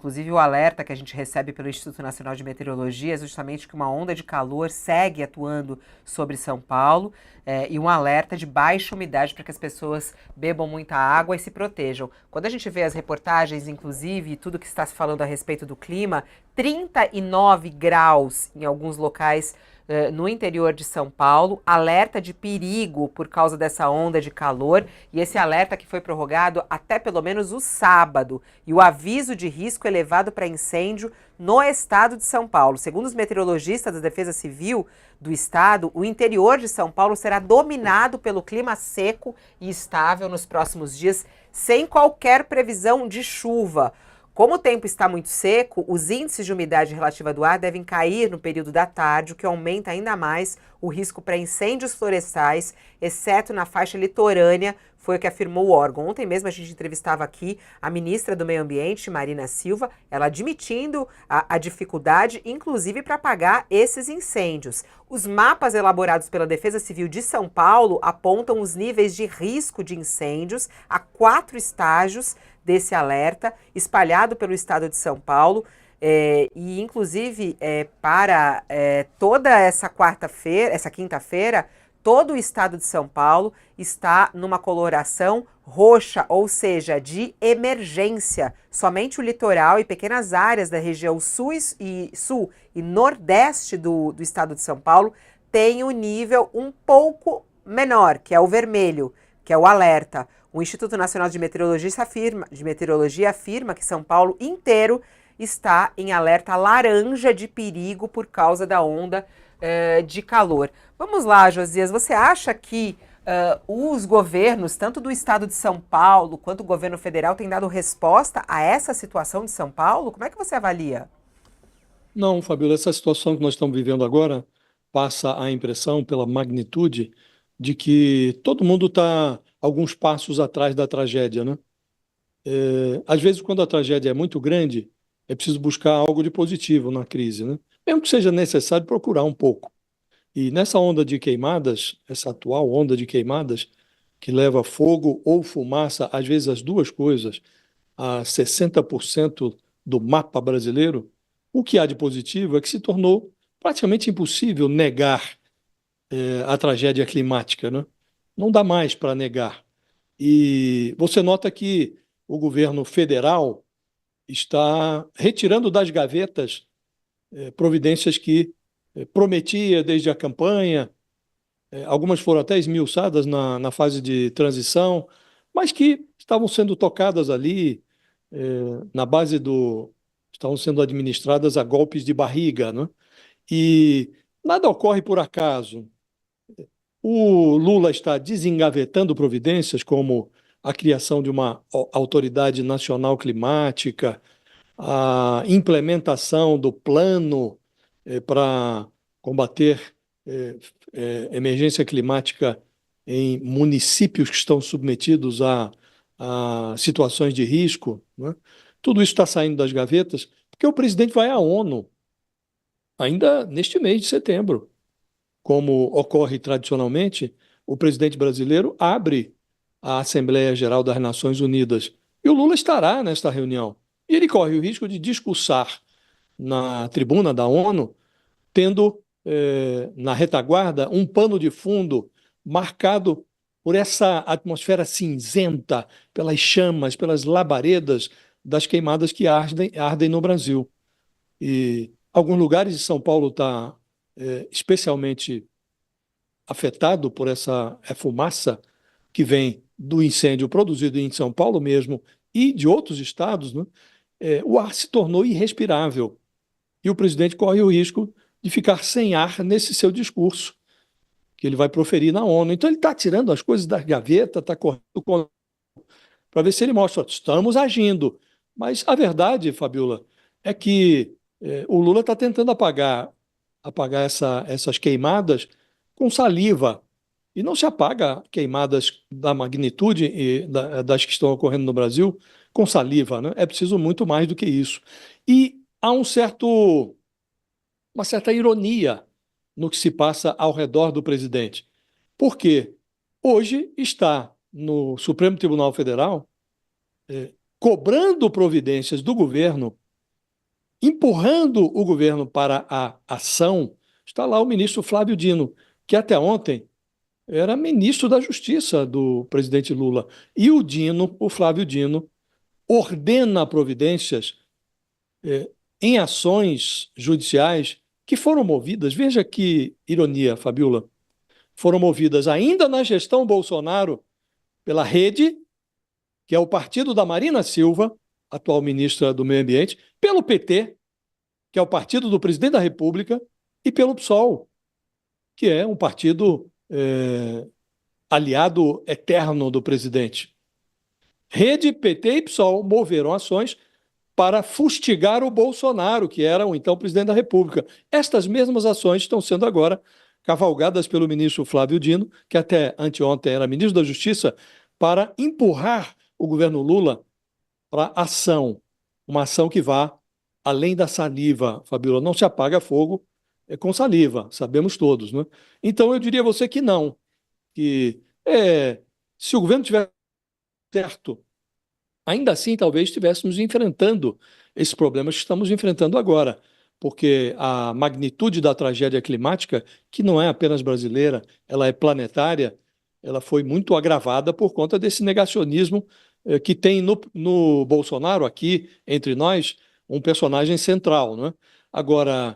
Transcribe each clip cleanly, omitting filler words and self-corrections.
inclusive o alerta que a gente recebe pelo Instituto Nacional de Meteorologia é justamente que uma onda de calor segue atuando sobre São Paulo, e um alerta de baixa umidade para que as pessoas bebam muita água e se protejam. Quando a gente vê as reportagens, inclusive, e tudo que está se falando a respeito do clima, 39 graus em alguns locais no interior de São Paulo, alerta de perigo por causa dessa onda de calor, e esse alerta que foi prorrogado até pelo menos o sábado, e o aviso de risco elevado para incêndio no estado de São Paulo. Segundo os meteorologistas da Defesa Civil do estado, o interior de São Paulo será dominado pelo clima seco e estável nos próximos dias, sem qualquer previsão de chuva. Como o tempo está muito seco, os índices de umidade relativa do ar devem cair no período da tarde, o que aumenta ainda mais o risco para incêndios florestais, exceto na faixa litorânea, foi o que afirmou o órgão. Ontem mesmo a gente entrevistava aqui a ministra do Meio Ambiente, Marina Silva, ela admitindo a dificuldade, inclusive para apagar esses incêndios. Os mapas elaborados pela Defesa Civil de São Paulo apontam os níveis de risco de incêndios a 4 estágios desse alerta, espalhado pelo estado de São Paulo, e inclusive para toda essa quinta-feira, todo o estado de São Paulo está numa coloração roxa, ou seja, de emergência. Somente o litoral e pequenas áreas da região sul e nordeste do estado de São Paulo têm um nível um pouco menor, que é o vermelho, que é o alerta. O Instituto Nacional de Meteorologia afirma que São Paulo inteiro está em alerta laranja de perigo por causa da onda de calor. Vamos lá, Josias, você acha que os governos, tanto do estado de São Paulo quanto o governo federal, têm dado resposta a essa situação de São Paulo? Como é que você avalia? Não, Fabiola, essa situação que nós estamos vivendo agora passa a impressão, pela magnitude, de que todo mundo está alguns passos atrás da tragédia, né? Às vezes, quando a tragédia é muito grande, é preciso buscar algo de positivo na crise, né? Mesmo que seja necessário procurar um pouco. E nessa onda de queimadas, essa atual onda de queimadas, que leva fogo ou fumaça, às vezes as duas coisas, a 60% do mapa brasileiro, o que há de positivo é que se tornou praticamente impossível negar a tragédia climática, né? Não dá mais para negar. E você nota que o governo federal está retirando das gavetas providências que prometia desde a campanha, algumas foram até esmiuçadas na fase de transição, mas que estavam sendo tocadas ali na base do. Estavam sendo administradas a golpes de barriga, né? E nada ocorre por acaso. O Lula está desengavetando providências como a criação de uma autoridade nacional climática, a implementação do plano para combater emergência climática em municípios que estão submetidos a situações de risco, né? Tudo isso está saindo das gavetas, porque o presidente vai à ONU ainda neste mês de setembro. Como ocorre tradicionalmente, o presidente brasileiro abre a Assembleia Geral das Nações Unidas e o Lula estará nesta reunião. E ele corre o risco de discursar na tribuna da ONU, tendo na retaguarda um pano de fundo marcado por essa atmosfera cinzenta, pelas chamas, pelas labaredas das queimadas que ardem no Brasil. E alguns lugares de São Paulo está especialmente afetado por essa fumaça que vem do incêndio produzido em São Paulo mesmo e de outros estados, né? O ar se tornou irrespirável e o presidente corre o risco de ficar sem ar nesse seu discurso que ele vai proferir na ONU. Então ele está tirando as coisas da gaveta, está correndo para ver se ele mostra, estamos agindo. Mas a verdade, Fabiola, é que o Lula está tentando apagar essas queimadas com saliva. E não se apaga queimadas da magnitude das que estão ocorrendo no Brasil com saliva, né? É preciso muito mais do que isso. E há uma certa ironia no que se passa ao redor do presidente. Porque hoje está no Supremo Tribunal Federal cobrando providências do governo empurrando o governo para a ação, está lá o ministro Flávio Dino, que até ontem era ministro da Justiça do presidente Lula. E o Dino, o Flávio Dino, ordena providências em ações judiciais que foram movidas, veja que ironia, Fabiola, foram movidas ainda na gestão Bolsonaro pela Rede, que é o partido da Marina Silva, atual ministra do Meio Ambiente, pelo PT, que é o partido do presidente da República, e pelo PSOL, que é um partido aliado eterno do presidente. Rede, PT e PSOL moveram ações para fustigar o Bolsonaro, que era o então presidente da República. Estas mesmas ações estão sendo agora cavalgadas pelo ministro Flávio Dino, que até anteontem era ministro da Justiça, para empurrar o governo Lula para ação, uma ação que vá além da saliva, Fabiola. Não se apaga fogo com saliva, sabemos todos, né? Então eu diria a você que não, que se o governo tiver certo, ainda assim, talvez estivéssemos enfrentando esses problemas que estamos enfrentando agora, porque a magnitude da tragédia climática, que não é apenas brasileira, ela é planetária, ela foi muito agravada por conta desse negacionismo que tem no Bolsonaro, aqui entre nós, um personagem central, né? Agora,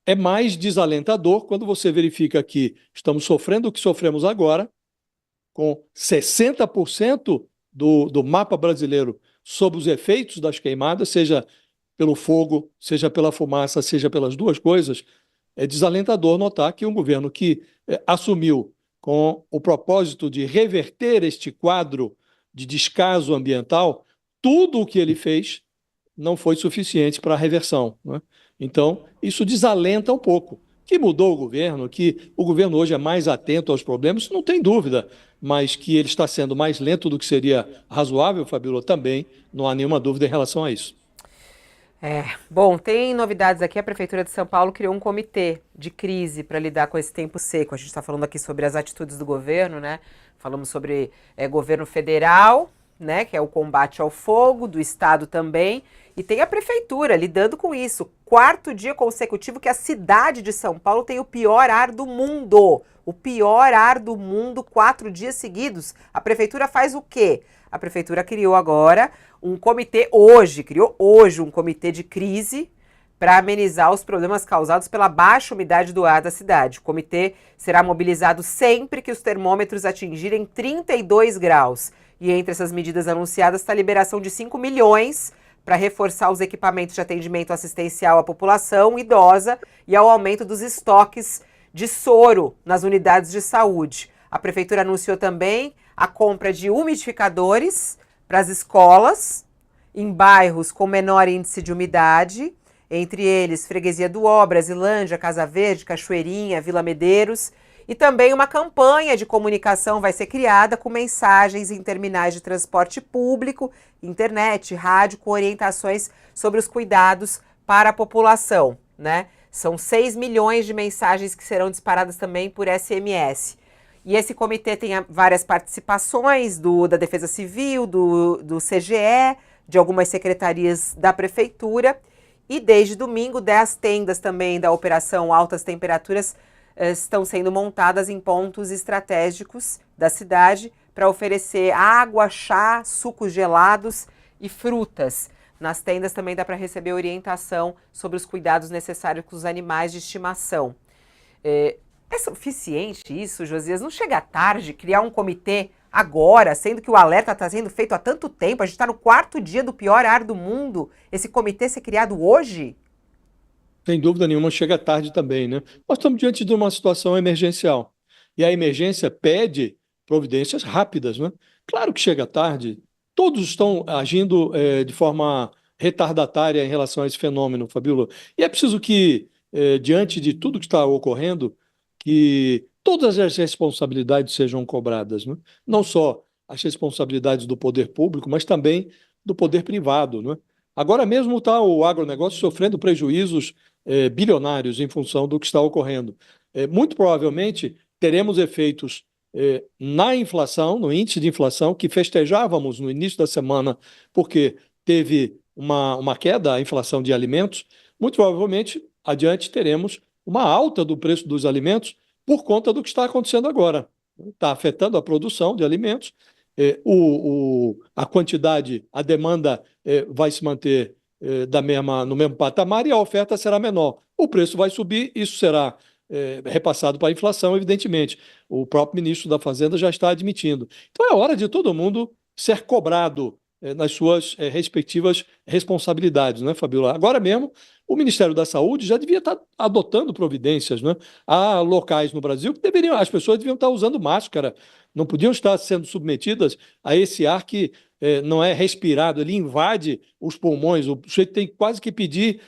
é mais desalentador quando você verifica que estamos sofrendo o que sofremos agora, com 60% do mapa brasileiro sob os efeitos das queimadas, seja pelo fogo, seja pela fumaça, seja pelas duas coisas. É desalentador notar que um governo que assumiu com o propósito de reverter este quadro de descaso ambiental, tudo o que ele fez não foi suficiente para a reversão, né? Então, isso desalenta um pouco. Que mudou o governo, que o governo hoje é mais atento aos problemas, não tem dúvida, mas que ele está sendo mais lento do que seria razoável, Fabíola, também não há nenhuma dúvida em relação a isso. Bom, tem novidades aqui. A Prefeitura de São Paulo criou um comitê de crise para lidar com esse tempo seco. A gente está falando aqui sobre as atitudes do governo, né? Falamos sobre governo federal, né? Que é o combate ao fogo, do estado também. E tem a prefeitura lidando com isso. Quarto dia consecutivo que a cidade de São Paulo tem o pior ar do mundo. O pior ar do mundo, 4 dias seguidos. A prefeitura faz o quê? A prefeitura criou agora criou hoje um comitê de crise para amenizar os problemas causados pela baixa umidade do ar da cidade. O comitê será mobilizado sempre que os termômetros atingirem 32 graus. E entre essas medidas anunciadas está a liberação de 5 milhões para reforçar os equipamentos de atendimento assistencial à população idosa e ao aumento dos estoques de soro nas unidades de saúde. A prefeitura anunciou também a compra de umidificadores para as escolas em bairros com menor índice de umidade, entre eles Freguesia do Ó, Brasilândia, Casa Verde, Cachoeirinha, Vila Medeiros, e também uma campanha de comunicação vai ser criada com mensagens em terminais de transporte público, internet, rádio, com orientações sobre os cuidados para a população, né? São 6 milhões de mensagens que serão disparadas também por SMS. E esse comitê tem várias participações da Defesa Civil, do CGE, de algumas secretarias da Prefeitura. E desde domingo, 10 tendas também da Operação Altas Temperaturas estão sendo montadas em pontos estratégicos da cidade para oferecer água, chá, sucos gelados e frutas. Nas tendas também dá para receber orientação sobre os cuidados necessários com os animais de estimação. É suficiente isso, Josias? Não chega tarde criar um comitê agora, sendo que o alerta está sendo feito há tanto tempo? A gente está no 4º dia do pior ar do mundo. Esse comitê ser criado hoje? Sem dúvida nenhuma, chega tarde também, né? Nós estamos diante de uma situação emergencial. E a emergência pede providências rápidas, né? Claro que chega tarde. Todos estão agindo de forma retardatária em relação a esse fenômeno, Fabíola. E é preciso que, diante de tudo que está ocorrendo, que todas as responsabilidades sejam cobradas, né? Não só as responsabilidades do poder público, mas também do poder privado, né? Agora mesmo está o agronegócio sofrendo prejuízos bilionários em função do que está ocorrendo. Muito provavelmente teremos efeitos na inflação, no índice de inflação, que festejávamos no início da semana, porque teve uma queda, a inflação de alimentos, muito provavelmente adiante teremos uma alta do preço dos alimentos por conta do que está acontecendo agora. Está afetando a produção de alimentos, a quantidade, a demanda vai se manter no mesmo patamar e a oferta será menor. O preço vai subir, isso será repassado para a inflação, evidentemente. O próprio ministro da Fazenda já está admitindo. Então é hora de todo mundo ser cobrado nas suas respectivas responsabilidades, né, Fabiola? Agora mesmo, o Ministério da Saúde já devia estar adotando providências, né? Há locais no Brasil que as pessoas deviam estar usando máscara, não podiam estar sendo submetidas a esse ar que não é respirado, ele invade os pulmões, o sujeito tem quase que pedir